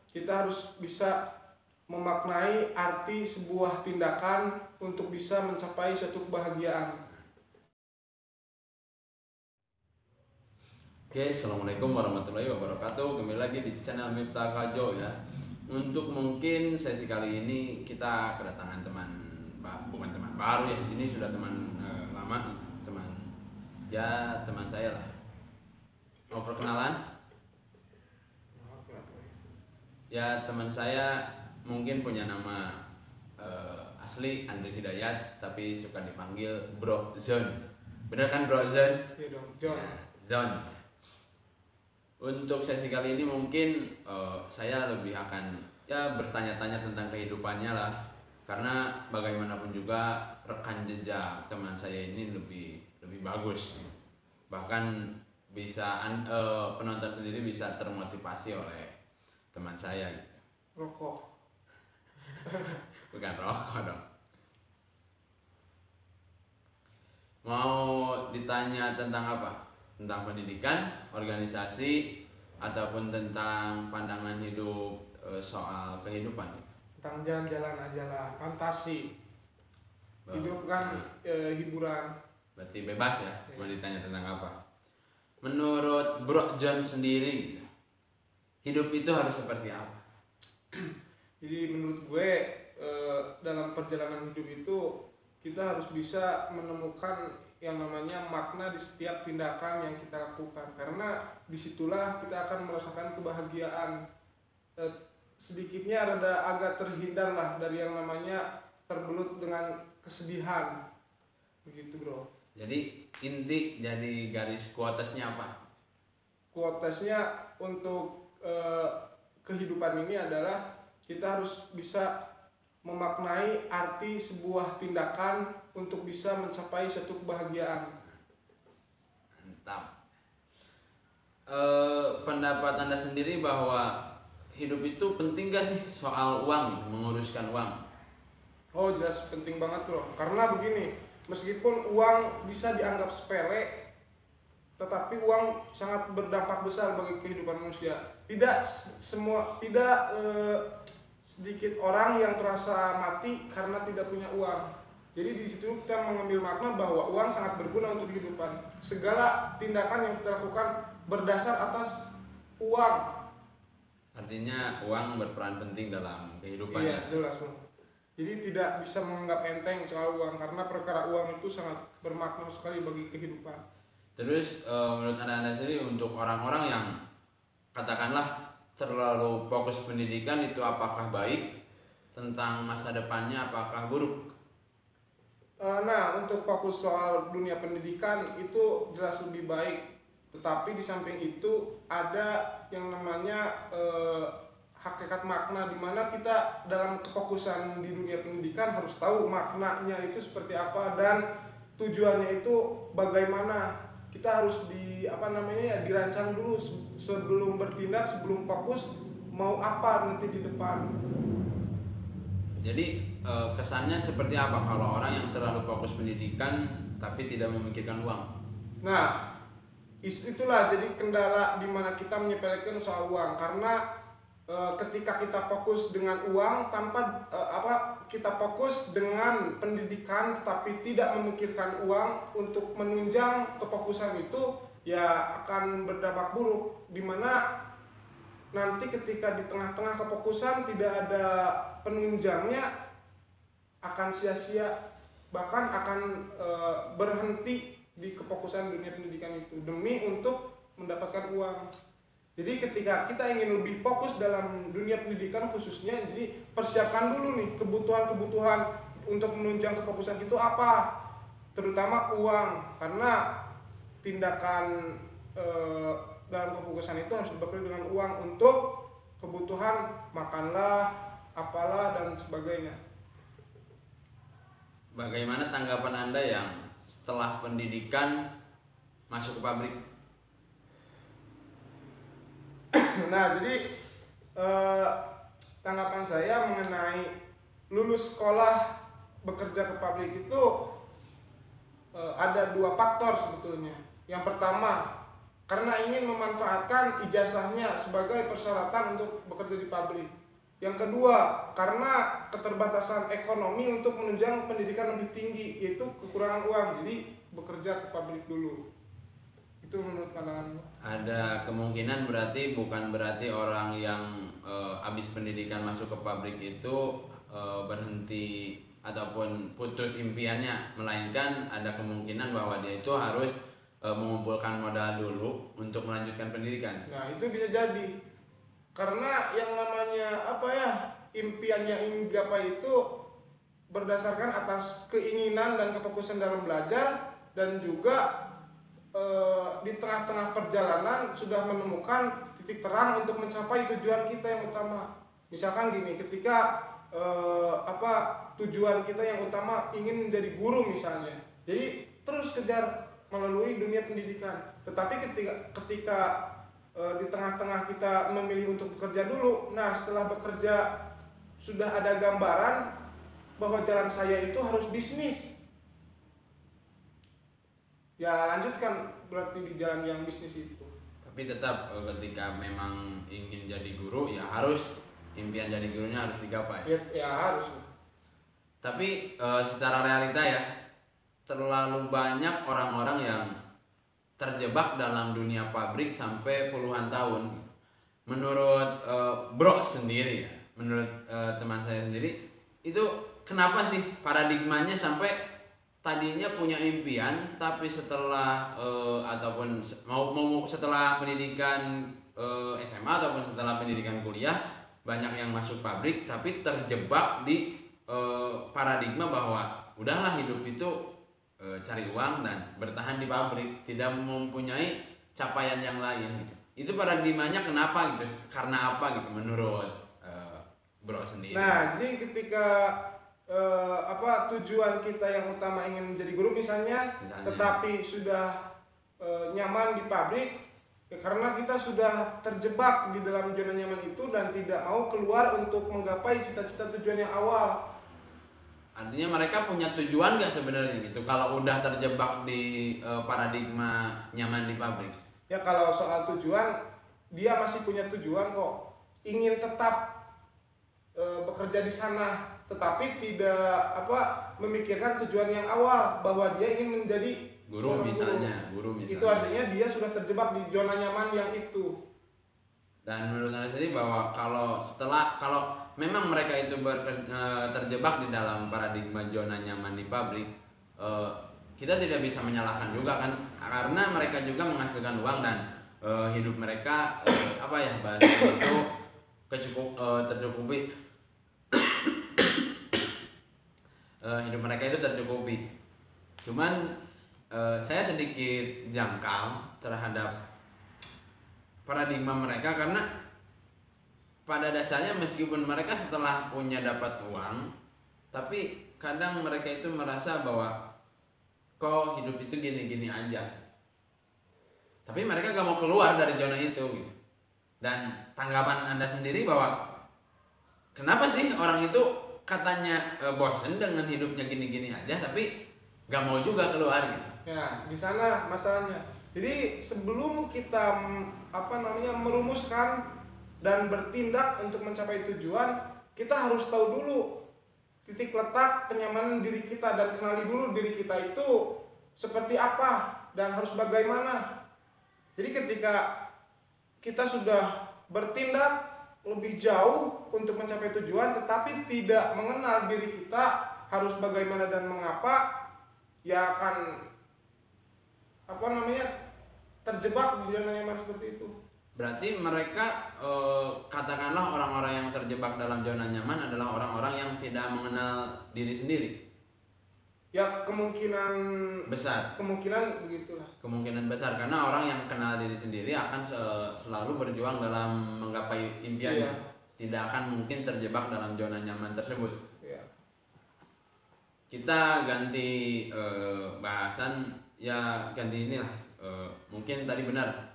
kita harus bisa memaknai arti sebuah tindakan untuk bisa mencapai suatu kebahagiaan. Oke, assalamualaikum warahmatullahi wabarakatuh. Kembali lagi di channel Miftah Kajo ya. Untuk mungkin sesi kali ini kita kedatangan bukan teman baru ya. Ini sudah teman lama, teman saya lah. Mau perkenalan? Ya, teman saya mungkin punya nama asli Andri Hidayat, tapi suka dipanggil Bro Zon. Bener kan Bro Zon? Iya dong, John. Zon. Untuk sesi kali ini mungkin saya lebih akan bertanya-tanya tentang kehidupannya lah, karena bagaimanapun juga rekan jejak teman saya ini lebih bagus, bahkan bisa penonton sendiri bisa termotivasi oleh teman saya gitu. Rokok. Bukan rokok dong. Mau ditanya tentang apa? Tentang pendidikan, organisasi, ataupun tentang pandangan hidup soal kehidupan gitu. Tentang jalan-jalan aja lah, fantasi. Hidup kan hiburan. Berarti bebas ya, mau ditanya tentang apa. Menurut Bro John sendiri, hidup itu harus seperti apa? Jadi menurut gue dalam perjalanan hidup itu kita harus bisa menemukan yang namanya makna di setiap tindakan yang kita lakukan, karena disitulah kita akan merasakan kebahagiaan. Sedikitnya rada agak terhindar lah dari yang namanya terbelut dengan kesedihan, begitu bro. Jadi inti jadi garis quotesnya apa? Quotesnya untuk kehidupan ini adalah kita harus bisa memaknai arti sebuah tindakan untuk bisa mencapai suatu kebahagiaan. Mantap. Pendapat Anda sendiri bahwa hidup itu penting gak sih soal uang, menguruskan uang? Oh jelas penting banget bro, karena begini, meskipun uang bisa dianggap sepele, tetapi uang sangat berdampak besar bagi kehidupan manusia. Tidak sedikit orang yang terasa mati karena tidak punya uang. Jadi di situ kita mengambil makna bahwa uang sangat berguna untuk kehidupan. Segala tindakan yang kita lakukan berdasar atas uang. Artinya uang berperan penting dalam kehidupan. Iya, jelas bro. Jadi tidak bisa menganggap enteng soal uang, karena perkara uang itu sangat bermakna sekali bagi kehidupan. Terus menurut Anda sendiri, untuk orang-orang yang katakanlah terlalu fokus pendidikan itu apakah baik? Tentang masa depannya apakah buruk? Nah, untuk fokus soal dunia pendidikan itu jelas lebih baik. Tetapi di samping itu ada yang namanya hakikat makna, di mana kita dalam kefokusan di dunia pendidikan harus tahu maknanya itu seperti apa dan tujuannya itu bagaimana. Kita harus dirancang dulu sebelum bertindak, sebelum fokus mau apa nanti di depan. Jadi kesannya seperti apa kalau orang yang terlalu fokus pendidikan tapi tidak memikirkan uang? Nah, itulah jadi kendala di mana kita menyepelekan soal uang, karena ketika kita fokus dengan uang kita fokus dengan pendidikan tetapi tidak memikirkan uang untuk menunjang kefokusan itu, ya akan berdampak buruk, di mana nanti ketika di tengah-tengah kefokusan tidak ada penunjangnya, akan sia-sia, bahkan akan berhenti di kefokusan dunia pendidikan itu demi untuk mendapatkan uang. Jadi ketika kita ingin lebih fokus dalam dunia pendidikan khususnya, jadi persiapkan dulu nih kebutuhan-kebutuhan untuk menunjang kefokusan itu apa, terutama uang, karena tindakan dalam kefokusan itu harus dibekali dengan uang untuk kebutuhan makanlah, apalah dan sebagainya. Bagaimana tanggapan Anda yang setelah pendidikan masuk ke pabrik? Nah, jadi tanggapan saya mengenai lulus sekolah bekerja ke pabrik itu ada dua faktor sebetulnya. Yang pertama, karena ingin memanfaatkan ijazahnya sebagai persyaratan untuk bekerja di pabrik. Yang kedua, karena keterbatasan ekonomi untuk menunjang pendidikan lebih tinggi, yaitu kekurangan uang, jadi bekerja ke pabrik dulu. Itu menurut pandanganmu? Ada kemungkinan berarti bukan berarti orang yang habis pendidikan masuk ke pabrik itu berhenti ataupun putus impiannya, melainkan ada kemungkinan bahwa dia itu harus mengumpulkan modal dulu untuk melanjutkan pendidikan. Nah, itu bisa jadi. Karena yang namanya impian yang ingin digapai itu berdasarkan atas keinginan dan kefokusan dalam belajar, dan juga di tengah-tengah perjalanan sudah menemukan titik terang untuk mencapai tujuan kita yang utama. Misalkan gini, ketika tujuan kita yang utama ingin menjadi guru misalnya, jadi terus kejar melalui dunia pendidikan. Tetapi ketika di tengah-tengah kita memilih untuk bekerja dulu, nah setelah bekerja sudah ada gambaran bahwa jalan saya itu harus bisnis, ya lanjutkan berarti di jalan yang bisnis itu. Tapi tetap ketika memang ingin jadi guru, ya harus impian jadi gurunya harus digapai. Ya harus. Tapi secara realita ya, terlalu banyak orang-orang yang terjebak dalam dunia pabrik sampai puluhan tahun. Menurut Bro sendiri ya, menurut teman saya sendiri, itu kenapa sih paradigmanya sampai tadinya punya impian, tapi setelah ataupun mau setelah pendidikan SMA ataupun setelah pendidikan kuliah, banyak yang masuk pabrik tapi terjebak di paradigma bahwa udahlah hidup itu cari uang dan bertahan di pabrik, tidak mempunyai capaian yang lain gitu. Itu paradigmanya kenapa gitu? Karena apa gitu menurut Bro sendiri? Nah, jadi ketika tujuan kita yang utama ingin menjadi guru misalnya. Tetapi sudah nyaman di pabrik, ya karena kita sudah terjebak di dalam zona nyaman itu dan tidak mau keluar untuk menggapai cita-cita tujuan yang awal. Artinya mereka punya tujuan gak sebenarnya gitu kalau udah terjebak di paradigma nyaman di pabrik? Ya kalau soal tujuan, dia masih punya tujuan kok. Ingin tetap bekerja di sana, tetapi tidak memikirkan tujuan yang awal bahwa dia ingin menjadi guru misalnya. Itu artinya dia sudah terjebak di zona nyaman yang itu. Dan menurut Anda sendiri bahwa kalau memang mereka itu terjebak di dalam paradigma zona nyaman di pabrik, kita tidak bisa menyalahkan juga kan, karena mereka juga menghasilkan uang dan hidup mereka bahasa itu tercukupi. Hidup mereka itu tercukupi. Cuman saya sedikit jangkau terhadap paradigma mereka, karena pada dasarnya meskipun mereka setelah punya dapat uang, tapi kadang mereka itu merasa bahwa kok hidup itu gini-gini aja. Tapi mereka gak mau keluar dari zona itu gitu. Dan tanggapan Anda sendiri bahwa kenapa sih orang itu katanya bosen dengan hidupnya gini-gini aja tapi gak mau juga keluar gitu. Ya, di sana masalahnya. Jadi sebelum kita merumuskan dan bertindak untuk mencapai tujuan, kita harus tahu dulu titik letak kenyamanan diri kita dan kenali dulu diri kita itu seperti apa dan harus bagaimana. Jadi ketika kita sudah bertindak lebih jauh untuk mencapai tujuan tetapi tidak mengenal diri kita harus bagaimana dan mengapa, ya akan terjebak di zona nyaman seperti itu. Berarti mereka katakanlah orang-orang yang terjebak dalam zona nyaman adalah orang-orang yang tidak mengenal diri sendiri. Ya kemungkinan besar. Kemungkinan begitulah. Kemungkinan besar karena orang yang kenal diri sendiri akan selalu berjuang dalam menggapai impiannya. Iya. Tidak akan mungkin terjebak dalam zona nyaman tersebut. Iya. Kita ganti bahasan, ya ganti inilah. Mungkin tadi benar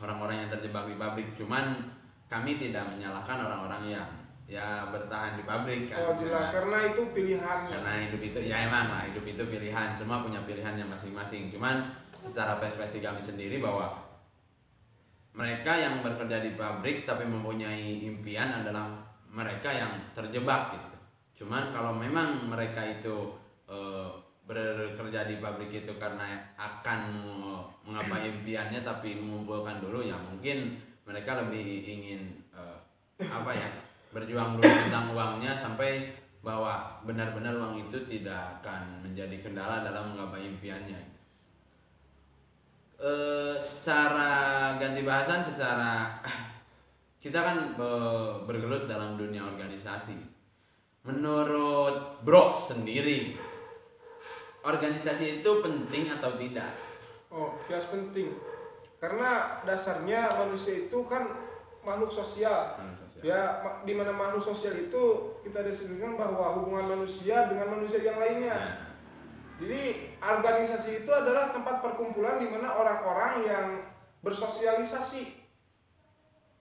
orang-orang yang terjebak di pabrik, cuman kami tidak menyalahkan orang-orang yang ya bertahan di pabrik kan. Oh jelas, karena itu pilihan. Karena hidup itu ya emang lah, hidup itu pilihan, semua punya pilihannya masing-masing. Cuman secara perspektif kami sendiri bahwa mereka yang bekerja di pabrik tapi mempunyai impian adalah mereka yang terjebak gitu. Cuman kalau memang mereka itu bekerja di pabrik itu karena akan menggapai impiannya tapi mengumpulkan dulu, ya mungkin mereka lebih ingin berjuang dulu tentang uangnya sampai bahwa benar-benar uang itu tidak akan menjadi kendala dalam menggapai impiannya. Secara ganti bahasan, secara kita kan bergelut dalam dunia organisasi. Menurut Bro sendiri, organisasi itu penting atau tidak? Oh, jelas penting. Karena dasarnya manusia itu kan makhluk sosial. Ya, di mana makhluk sosial itu kita definisikan bahwa hubungan manusia dengan manusia yang lainnya. Jadi organisasi itu adalah tempat perkumpulan di mana orang-orang yang bersosialisasi,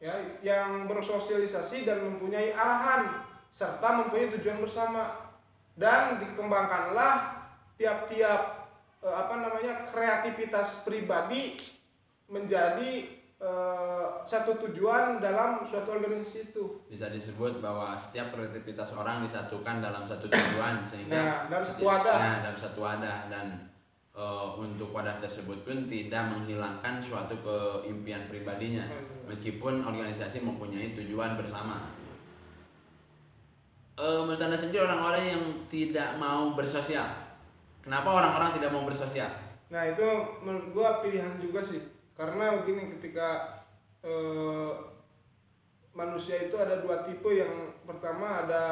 ya, yang bersosialisasi dan mempunyai arahan serta mempunyai tujuan bersama, dan dikembangkanlah tiap-tiap kreativitas pribadi menjadi satu tujuan dalam suatu organisasi itu. Bisa disebut bahwa setiap kreativitas orang disatukan dalam satu tujuan sehingga dalam satu wadah. Dalam satu wadah, dan untuk wadah tersebut pun tidak menghilangkan suatu keimpian pribadinya meskipun organisasi mempunyai tujuan bersama. Menurut Anda sendiri, orang-orang yang tidak mau bersosial, kenapa orang-orang tidak mau bersosial? Nah, itu menurut gua pilihan juga sih. Karena begini, ketika manusia itu ada dua tipe. Yang pertama ada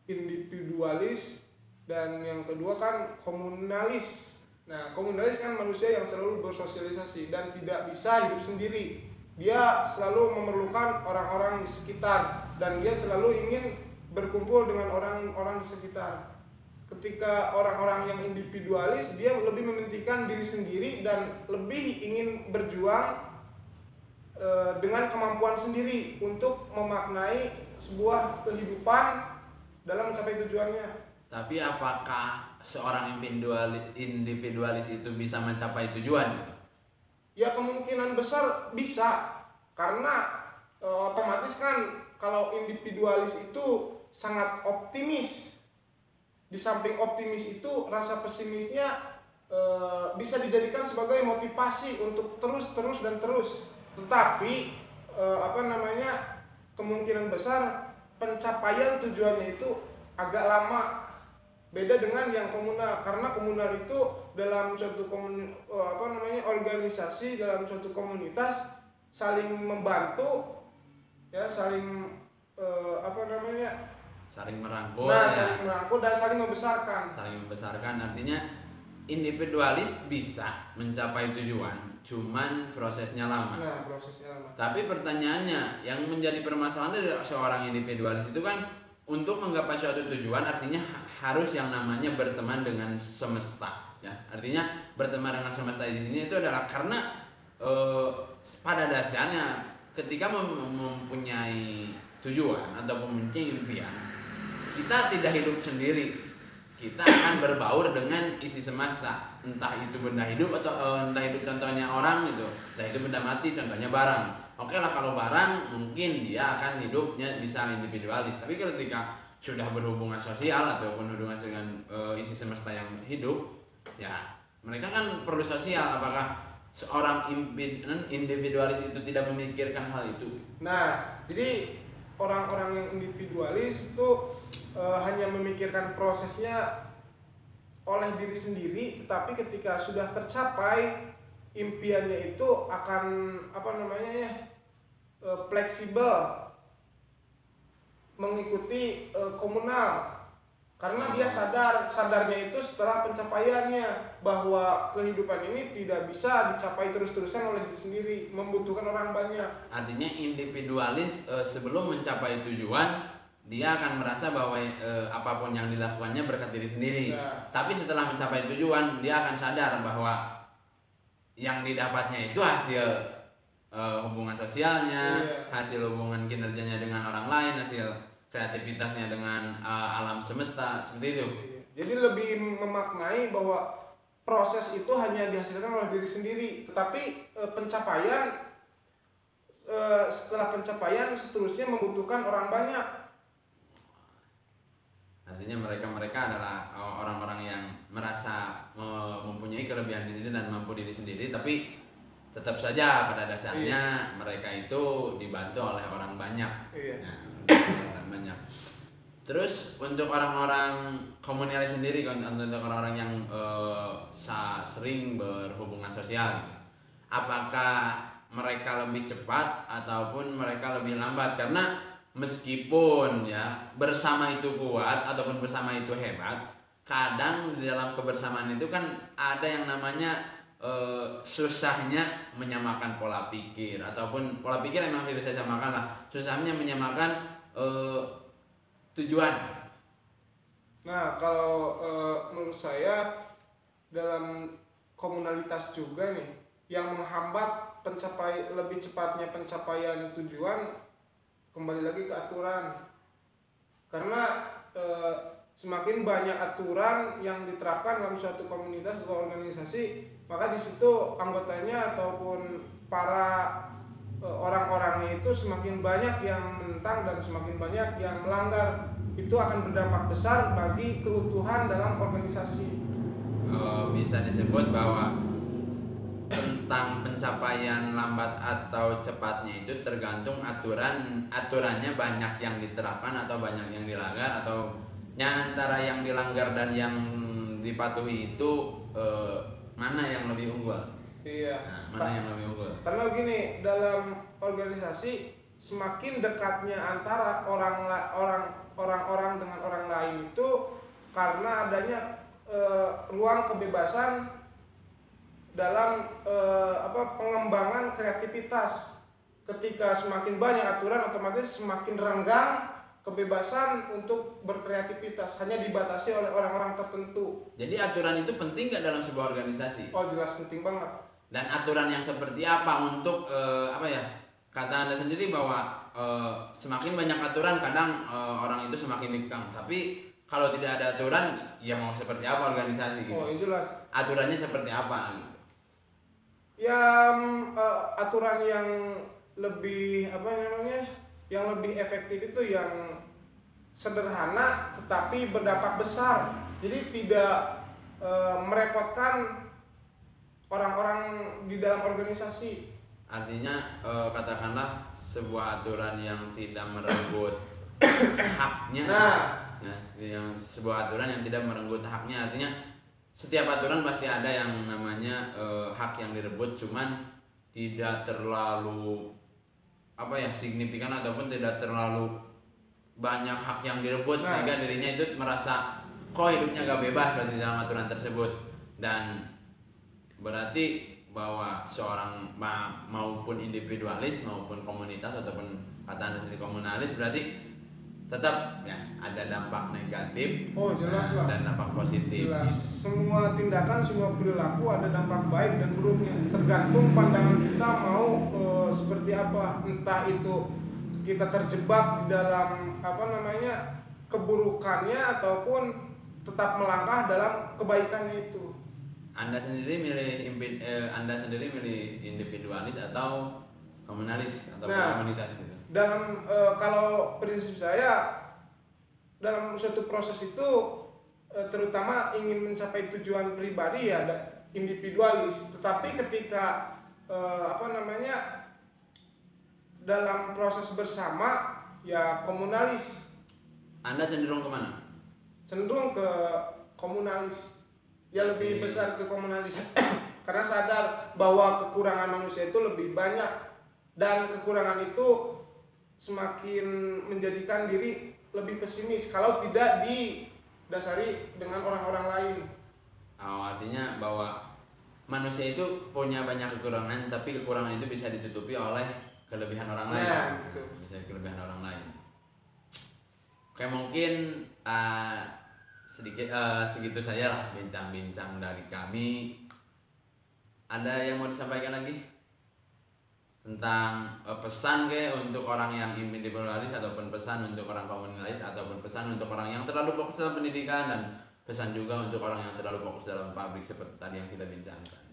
individualis dan yang kedua kan komunalis. Nah, komunalis kan manusia yang selalu bersosialisasi dan tidak bisa hidup sendiri. Dia selalu memerlukan orang-orang di sekitar dan dia selalu ingin berkumpul dengan orang-orang di sekitar. Ketika orang-orang yang individualis, dia lebih mementingkan diri sendiri dan lebih ingin berjuang dengan kemampuan sendiri untuk memaknai sebuah kehidupan dalam mencapai tujuannya. Tapi apakah seorang individualis itu bisa mencapai tujuan? Ya, kemungkinan besar bisa, karena otomatis kan kalau individualis itu sangat optimis. Di samping optimis itu, rasa pesimisnya bisa dijadikan sebagai motivasi untuk terus. Tetapi kemungkinan besar pencapaian tujuannya itu agak lama. Beda dengan yang komunal, karena komunal itu dalam suatu organisasi, dalam suatu komunitas saling membantu, ya, saling merangkul. Nah, saling merangkul dan saling membesarkan. Artinya individualis bisa mencapai tujuan, cuman prosesnya lama. Nah, prosesnya lama. Tapi pertanyaannya, yang menjadi permasalahan dari seorang individualis itu kan untuk menggapai suatu tujuan artinya harus yang namanya berteman dengan semesta. Ya, artinya berteman dengan semesta di sini itu adalah karena pada dasarnya ketika mempunyai tujuan atau mempunyai impian, kita tidak hidup sendiri, kita akan berbaur dengan isi semesta, entah itu benda hidup atau entah hidup contohnya orang gitu, entah itu benda mati contohnya barang. Oke lah, kalau barang mungkin dia akan hidupnya bisa individualis, tapi ketika sudah berhubungan sosial ataupun hubungan dengan isi semesta yang hidup, ya mereka kan perlu sosial. Apakah seorang individualis itu tidak memikirkan hal itu? Nah, jadi orang-orang yang individualis itu hanya memikirkan prosesnya oleh diri sendiri, tetapi ketika sudah tercapai impiannya itu akan fleksibel mengikuti komunal, karena dia sadarnya itu setelah pencapaiannya bahwa kehidupan ini tidak bisa dicapai terus-terusan oleh diri sendiri, membutuhkan orang banyak. Artinya individualis sebelum mencapai tujuan dia akan merasa bahwa apapun yang dilakukannya berkat diri sendiri. Ya. Tapi setelah mencapai tujuan dia akan sadar bahwa yang didapatnya itu hasil hubungan sosialnya, hasil hubungan kinerjanya dengan orang lain, hasil kreativitasnya dengan alam semesta, seperti itu. Jadi lebih memaknai bahwa proses itu hanya dihasilkan oleh diri sendiri, tetapi pencapaian setelah pencapaian seterusnya membutuhkan orang banyak. Artinya mereka adalah orang-orang yang merasa mempunyai kelebihan diri dan mampu diri sendiri, tapi tetap saja pada dasarnya mereka itu dibantu oleh orang banyak. Nah, orang banyak. Terus untuk orang-orang komunalis sendiri, untuk orang-orang yang sering berhubungan sosial, apakah mereka lebih cepat ataupun mereka lebih lambat? Karena meskipun ya bersama itu kuat ataupun bersama itu hebat, kadang di dalam kebersamaan itu kan ada yang namanya susahnya menyamakan pola pikir, ataupun pola pikir memang tidak bisa samakan lah, susahnya menyamakan tujuan. Nah, kalau menurut saya dalam komunalitas juga nih yang menghambat lebih cepatnya pencapaian tujuan, kembali lagi ke aturan. Karena semakin banyak aturan yang diterapkan dalam suatu komunitas atau organisasi, maka di situ anggotanya ataupun para orang-orangnya itu semakin banyak yang menentang dan semakin banyak yang melanggar. Itu akan berdampak besar bagi keutuhan dalam organisasi. Bisa disebut bahwa tentang pencapaian lambat atau cepatnya itu tergantung aturannya banyak yang diterapkan atau banyak yang dilanggar, atau antara yang dilanggar dan yang dipatuhi itu mana yang lebih unggul? Iya. Nah, mana yang lebih unggul? Karena begini, dalam organisasi semakin dekatnya antara orang-orang dengan orang lain itu karena adanya ruang kebebasan dalam pengembangan kreativitas. Ketika semakin banyak aturan, otomatis semakin renggang kebebasan untuk berkreativitas, hanya dibatasi oleh orang-orang tertentu. Jadi aturan itu penting nggak dalam sebuah organisasi? Oh, jelas penting banget. Dan aturan yang seperti apa untuk kata Anda sendiri bahwa semakin banyak aturan kadang orang itu semakin dikekang, tapi kalau tidak ada aturan ya mau seperti apa organisasi gitu? Oh, jelas. Aturannya seperti apa gitu? Ya aturan yang lebih yang lebih efektif itu yang sederhana tetapi berdampak besar. Jadi tidak merepotkan orang-orang di dalam organisasi. Artinya katakanlah sebuah aturan yang tidak merenggut haknya. Nah, yang sebuah aturan yang tidak merenggut haknya, artinya setiap aturan pasti ada yang namanya hak yang direbut, cuman tidak terlalu signifikan ataupun tidak terlalu banyak hak yang direbut sehingga dirinya itu merasa kok hidupnya gak bebas berarti dalam aturan tersebut. Dan berarti bahwa seorang maupun individualis maupun komunitas ataupun kata Anda sendiri komunalis berarti tetap ya ada dampak negatif. Oh, jelas lah. Dan dampak positif. Jelas. Semua tindakan, semua perilaku ada dampak baik dan buruknya. Tergantung pandangan kita mau seperti apa. Entah itu kita terjebak di dalam keburukannya ataupun tetap melangkah dalam kebaikannya itu. Anda sendiri milih individualis atau komunalis atau komunitas itu? Dalam kalau prinsip saya dalam suatu proses itu terutama ingin mencapai tujuan pribadi ya individualis, tetapi ketika dalam proses bersama ya komunalis. Anda cenderung kemana? Cenderung ke komunalis, ya lebih besar ke komunalis karena sadar bahwa kekurangan manusia itu lebih banyak dan kekurangan itu semakin menjadikan diri lebih pesimis kalau tidak didasari dengan orang-orang lain. Artinya bahwa manusia itu punya banyak kekurangan, tapi kekurangan itu bisa ditutupi oleh kelebihan orang lain. Gitu. Bisa kelebihan orang lain. Oke, mungkin segitu saja lah bincang-bincang dari kami. Ada yang mau disampaikan lagi? Tentang pesan untuk orang yang individualis ataupun pesan untuk orang komunalis ataupun pesan untuk orang yang terlalu fokus dalam pendidikan dan pesan juga untuk orang yang terlalu fokus dalam pabrik seperti tadi yang kita bincangkan.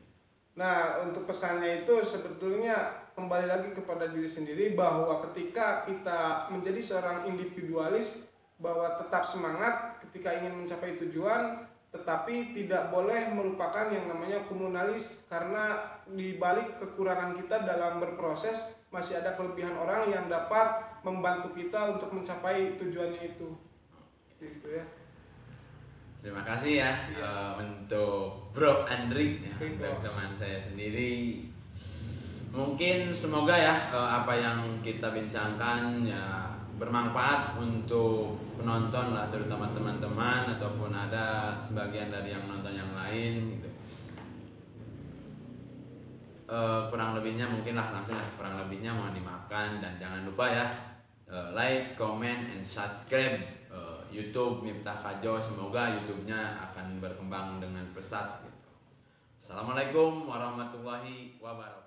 Nah, untuk pesannya itu sebetulnya kembali lagi kepada diri sendiri, bahwa ketika kita menjadi seorang individualis, bahwa tetap semangat ketika ingin mencapai tujuan, tetapi tidak boleh melupakan yang namanya komunalis, karena di balik kekurangan kita dalam berproses masih ada kelebihan orang yang dapat membantu kita untuk mencapai tujuannya itu. Gitu ya. Terima kasih ya Iya. untuk Bro Andri ya, Oke, untuk bos. teman saya sendiri. Mungkin semoga ya apa yang kita bincangkan ya bermanfaat untuk penonton lah, terutama teman-teman ataupun ada sebagian dari yang nonton yang lain gitu. Kurang lebihnya mungkin lah langsung ya, kurang lebihnya mohon dimaafkan, dan jangan lupa ya like, comment, and subscribe YouTube Miftah Kajo. Semoga YouTube-nya akan berkembang dengan pesat gitu. Assalamualaikum warahmatullahi wabarakatuh.